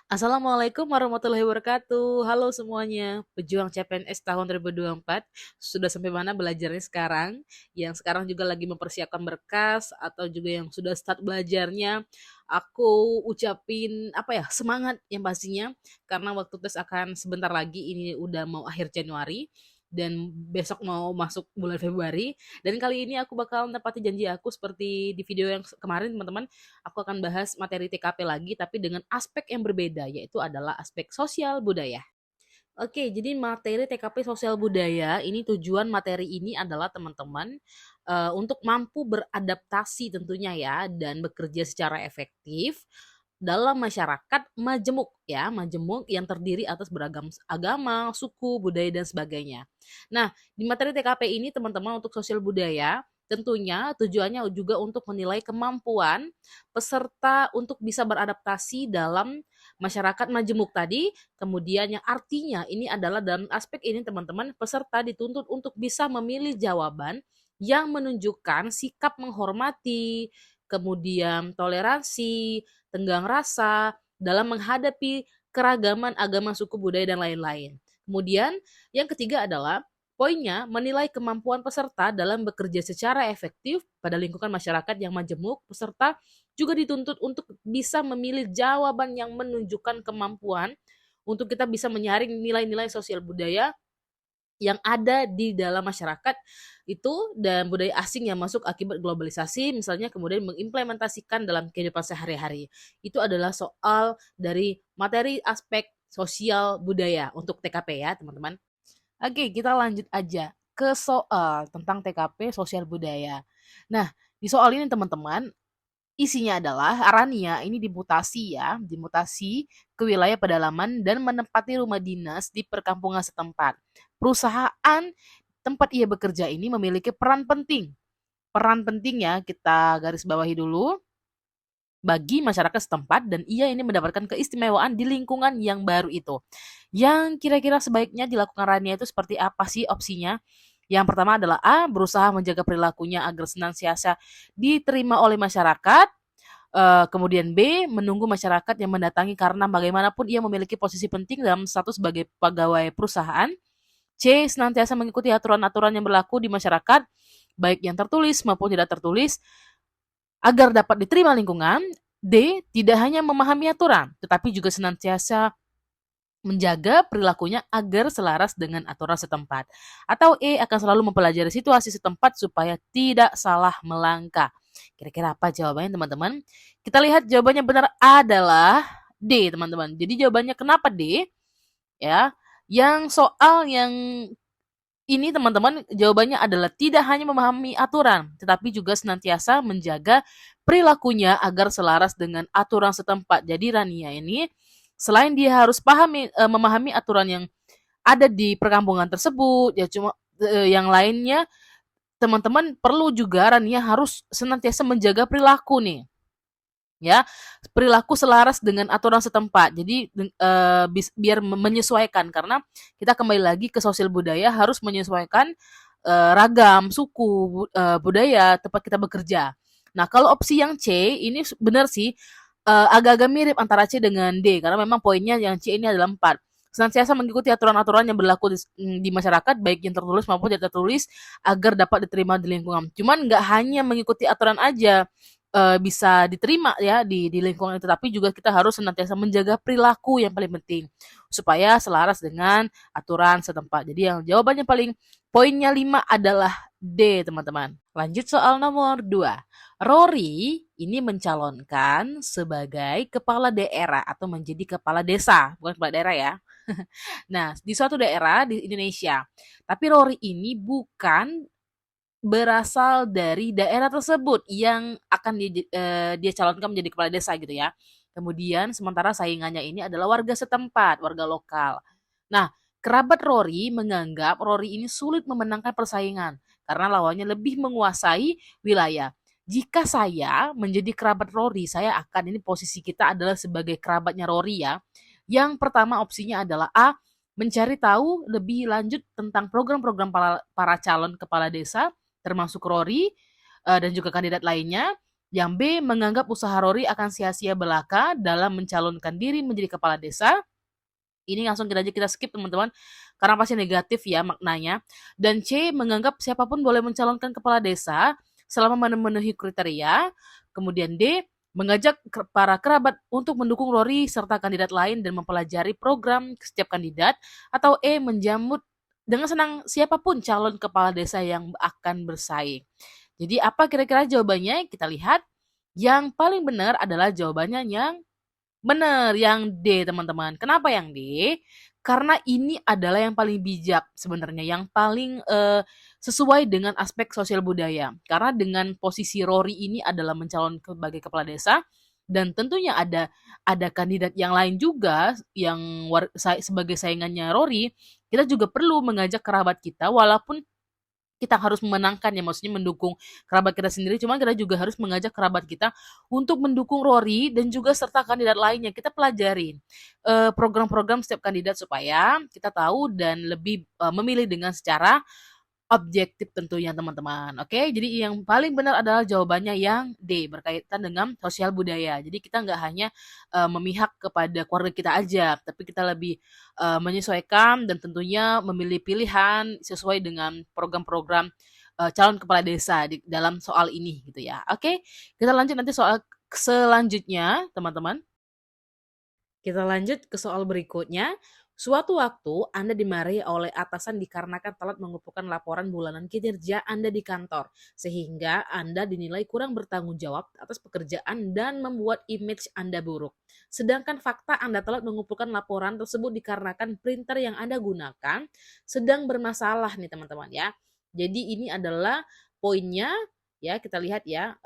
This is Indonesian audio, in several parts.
Assalamualaikum warahmatullahi wabarakatuh. Halo semuanya, pejuang CPNS tahun 2024. Sudah sampai mana belajarnya sekarang? Yang sekarang juga lagi mempersiapkan berkas atau juga yang sudah start belajarnya, aku ucapin apa ya, semangat yang pastinya karena waktu tes akan sebentar lagi, ini udah mau akhir Januari dan besok mau masuk bulan Februari, dan kali ini aku bakal menepati janji aku seperti di video yang kemarin teman-teman. Aku akan bahas materi TKP lagi tapi dengan aspek yang berbeda, yaitu adalah aspek sosial budaya. Oke, jadi materi TKP sosial budaya ini, tujuan materi ini adalah teman-teman untuk mampu beradaptasi tentunya ya dan bekerja secara efektif dalam masyarakat majemuk ya, majemuk yang terdiri atas beragam agama, suku, budaya dan sebagainya. Nah, di materi TKP ini teman-teman untuk sosial budaya tentunya tujuannya juga untuk menilai kemampuan peserta untuk bisa beradaptasi dalam masyarakat majemuk tadi. Kemudian yang artinya ini adalah dalam aspek ini teman-teman, peserta dituntut untuk bisa memilih jawaban yang menunjukkan sikap menghormati, kemudian toleransi, tenggang rasa dalam menghadapi keragaman agama, suku, budaya, dan lain-lain. Kemudian yang ketiga adalah poinnya menilai kemampuan peserta dalam bekerja secara efektif pada lingkungan masyarakat yang majemuk. Peserta juga dituntut untuk bisa memilih jawaban yang menunjukkan kemampuan untuk kita bisa menyaring nilai-nilai sosial budaya yang ada di dalam masyarakat itu dan budaya asing yang masuk akibat globalisasi, misalnya kemudian mengimplementasikan dalam kehidupan sehari-hari. Itu adalah soal dari materi aspek sosial budaya untuk TKP ya teman-teman. Oke, kita lanjut aja ke soal tentang TKP sosial budaya. Nah, di soal ini teman-teman, isinya adalah Rania ini dimutasi ya, dimutasi ke wilayah pedalaman dan menempati rumah dinas di perkampungan setempat. Perusahaan tempat ia bekerja ini memiliki peran penting. Peran penting ya, kita garis bawahi dulu, bagi masyarakat setempat, dan ia ini mendapatkan keistimewaan di lingkungan yang baru itu. Yang kira-kira sebaiknya dilakukan Rania itu seperti apa sih opsinya? Yang pertama adalah A, berusaha menjaga perilakunya agar senantiasa diterima oleh masyarakat. Kemudian B, menunggu masyarakat yang mendatangi karena bagaimanapun ia memiliki posisi penting dalam status sebagai pegawai perusahaan. C, senantiasa mengikuti aturan-aturan yang berlaku di masyarakat, baik yang tertulis maupun tidak tertulis, agar dapat diterima lingkungan. D, tidak hanya memahami aturan, tetapi juga senantiasa menjaga perilakunya agar selaras dengan aturan setempat. Atau E, akan selalu mempelajari situasi setempat supaya tidak salah melangkah. Kira-kira apa jawabannya teman-teman? Kita lihat jawabannya benar adalah D teman-teman. Jadi jawabannya kenapa D? Ya, yang soal yang ini teman-teman jawabannya adalah tidak hanya memahami aturan, tetapi juga senantiasa menjaga perilakunya agar selaras dengan aturan setempat. Jadi Rania ini selain dia harus memahami aturan yang ada di perkampungan tersebut, ya cuma yang lainnya teman-teman perlu juga Rania harus senantiasa menjaga perilaku nih. Ya, perilaku selaras dengan aturan setempat. Jadi biar menyesuaikan, karena kita kembali lagi ke sosial budaya harus menyesuaikan ragam suku budaya tempat kita bekerja. Nah, kalau opsi yang C ini benar sih, agak-agak mirip antara C dengan D karena memang poinnya yang C ini adalah 4. Senantiasa mengikuti aturan-aturan yang berlaku di masyarakat baik yang tertulis maupun tidak tertulis agar dapat diterima di lingkungan. Cuman nggak hanya mengikuti aturan aja bisa diterima ya di lingkungan itu, tapi juga kita harus senantiasa menjaga perilaku yang paling penting supaya selaras dengan aturan setempat. Jadi yang jawabannya paling poinnya 5 adalah D, teman-teman. Lanjut soal nomor 2. Rory ini mencalonkan sebagai kepala daerah atau menjadi kepala desa, bukan kepala daerah ya. Nah, di suatu daerah di Indonesia. Tapi Rory ini bukan berasal dari daerah tersebut yang akan dia calonkan menjadi kepala desa gitu ya. Kemudian sementara saingannya ini adalah warga setempat, warga lokal. Nah, kerabat Rory menganggap Rory ini sulit memenangkan persaingan karena lawannya lebih menguasai wilayah. Jika saya menjadi kerabat Rory, saya akan, ini posisi kita adalah sebagai kerabatnya Rory ya. Yang pertama opsinya adalah A, mencari tahu lebih lanjut tentang program-program para calon kepala desa termasuk Rory dan juga kandidat lainnya. Yang B, menganggap usaha Rory akan sia-sia belaka dalam mencalonkan diri menjadi kepala desa. Ini langsung kita skip teman-teman, karena pasti negatif ya maknanya. Dan C, menganggap siapapun boleh mencalonkan kepala desa selama memenuhi kriteria. Kemudian D, mengajak para kerabat untuk mendukung Rory serta kandidat lain dan mempelajari program setiap kandidat. Atau E, menjamu dengan senang siapapun calon kepala desa yang akan bersaing. Jadi apa kira-kira jawabannya? Kita lihat. Yang paling benar adalah jawabannya yang bener, yang D teman-teman. Kenapa yang D? Karena ini adalah yang paling bijak sebenarnya, yang paling sesuai dengan aspek sosial budaya. Karena dengan posisi Rory ini adalah mencalon sebagai kepala desa, dan tentunya ada kandidat yang lain juga yang sebagai saingannya Rory, kita juga perlu mengajak kerabat kita walaupun kita harus memenangkan ya, maksudnya mendukung kerabat kita sendiri, cuma kita juga harus mengajak kerabat kita untuk mendukung Rory dan juga serta kandidat lainnya. Kita pelajarin program-program setiap kandidat supaya kita tahu dan lebih memilih dengan secara objektif tentunya teman-teman. Oke, jadi yang paling benar adalah jawabannya yang D, berkaitan dengan sosial budaya. Jadi kita nggak hanya memihak kepada keluarga kita aja, tapi kita lebih menyesuaikan dan tentunya memilih pilihan sesuai dengan program-program calon kepala desa di dalam soal ini gitu ya. Oke, kita lanjut nanti soal selanjutnya teman-teman. Kita lanjut ke soal berikutnya. Suatu waktu Anda dimarahi oleh atasan dikarenakan telat mengumpulkan laporan bulanan kinerja Anda di kantor, sehingga Anda dinilai kurang bertanggung jawab atas pekerjaan dan membuat image Anda buruk. Sedangkan fakta Anda telat mengumpulkan laporan tersebut dikarenakan printer yang Anda gunakan sedang bermasalah nih teman-teman ya. Jadi ini adalah poinnya ya, kita lihat ya.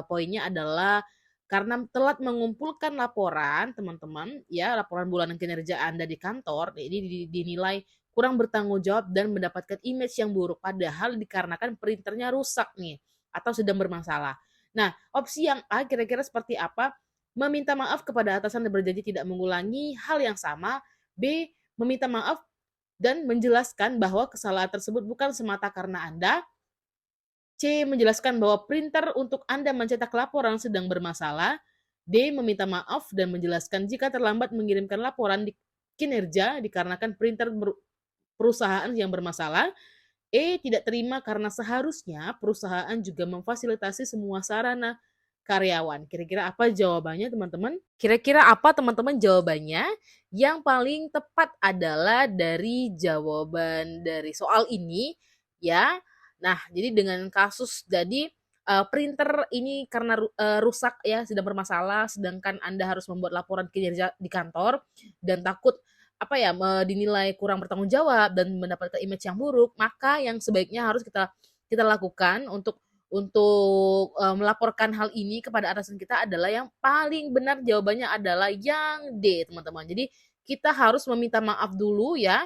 Poinnya adalah karena telat mengumpulkan laporan, teman-teman, ya, laporan bulanan kinerja Anda di kantor, ini dinilai kurang bertanggung jawab dan mendapatkan image yang buruk, padahal dikarenakan printernya rusak nih, atau sedang bermasalah. Nah, opsi yang A kira-kira seperti apa? Meminta maaf kepada atasan dan berjanji tidak mengulangi hal yang sama. B, meminta maaf dan menjelaskan bahwa kesalahan tersebut bukan semata karena Anda. C, menjelaskan bahwa printer untuk Anda mencetak laporan sedang bermasalah. D, meminta maaf dan menjelaskan jika terlambat mengirimkan laporan di kinerja dikarenakan printer perusahaan yang bermasalah. E, tidak terima karena seharusnya perusahaan juga memfasilitasi semua sarana karyawan. Kira-kira apa jawabannya teman-teman? Kira-kira apa teman-teman jawabannya? Yang paling tepat adalah dari jawaban dari soal ini ya. Nah, jadi dengan kasus jadi printer ini karena rusak ya, sedang bermasalah, sedangkan Anda harus membuat laporan kinerja di kantor dan takut apa ya, dinilai kurang bertanggung jawab dan mendapatkan image yang buruk, maka yang sebaiknya harus kita kita lakukan untuk melaporkan hal ini kepada atasan kita adalah yang paling benar jawabannya adalah yang D, teman-teman. Jadi kita harus meminta maaf dulu ya,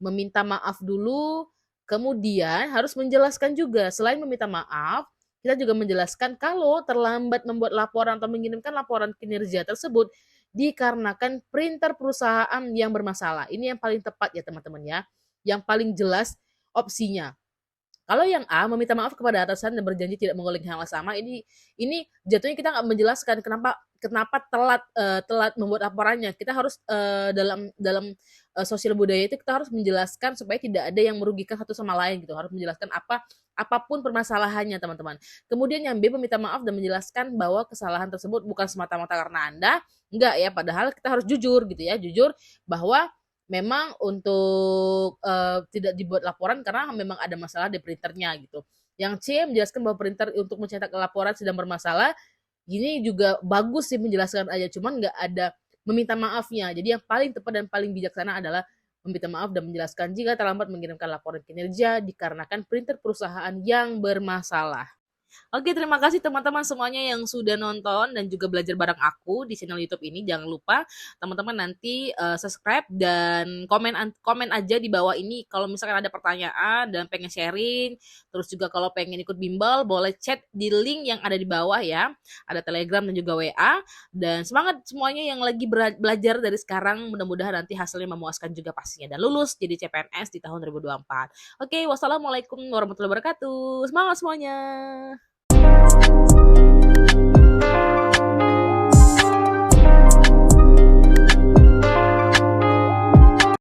meminta maaf dulu, kemudian harus menjelaskan juga. Selain meminta maaf, kita juga menjelaskan kalau terlambat membuat laporan atau mengirimkan laporan kinerja tersebut dikarenakan printer perusahaan yang bermasalah. Ini yang paling tepat ya teman-teman ya. Yang paling jelas opsinya. Kalau yang A, meminta maaf kepada atasan dan berjanji tidak mengulangi hal yang sama, ini jatuhnya kita nggak menjelaskan kenapa kenapa telat membuat laporannya. Kita harus dalam dalam sosial budaya itu kita harus menjelaskan supaya tidak ada yang merugikan satu sama lain gitu. Harus menjelaskan apapun permasalahannya teman-teman. Kemudian yang B, meminta maaf dan menjelaskan bahwa kesalahan tersebut bukan semata-mata karena Anda, enggak ya. Padahal kita harus jujur gitu ya, jujur bahwa memang untuk tidak dibuat laporan karena memang ada masalah di printernya gitu. Yang C, menjelaskan bahwa printer untuk mencetak laporan sedang bermasalah. Ini juga bagus sih menjelaskan aja, cuman nggak ada meminta maafnya. Jadi yang paling tepat dan paling bijaksana adalah meminta maaf dan menjelaskan jika terlambat mengirimkan laporan kinerja dikarenakan printer perusahaan yang bermasalah. Oke, terima kasih teman-teman semuanya yang sudah nonton dan juga belajar bareng aku di channel YouTube ini. Jangan lupa teman-teman nanti subscribe dan komen aja di bawah ini kalau misalkan ada pertanyaan dan pengen sharing. Terus juga kalau pengen ikut bimbel boleh chat di link yang ada di bawah ya. Ada Telegram dan juga WA. Dan semangat semuanya yang lagi belajar dari sekarang. Mudah-mudahan nanti hasilnya memuaskan juga pastinya dan lulus jadi CPNS di tahun 2024. Oke, wassalamualaikum warahmatullahi wabarakatuh. Semangat semuanya.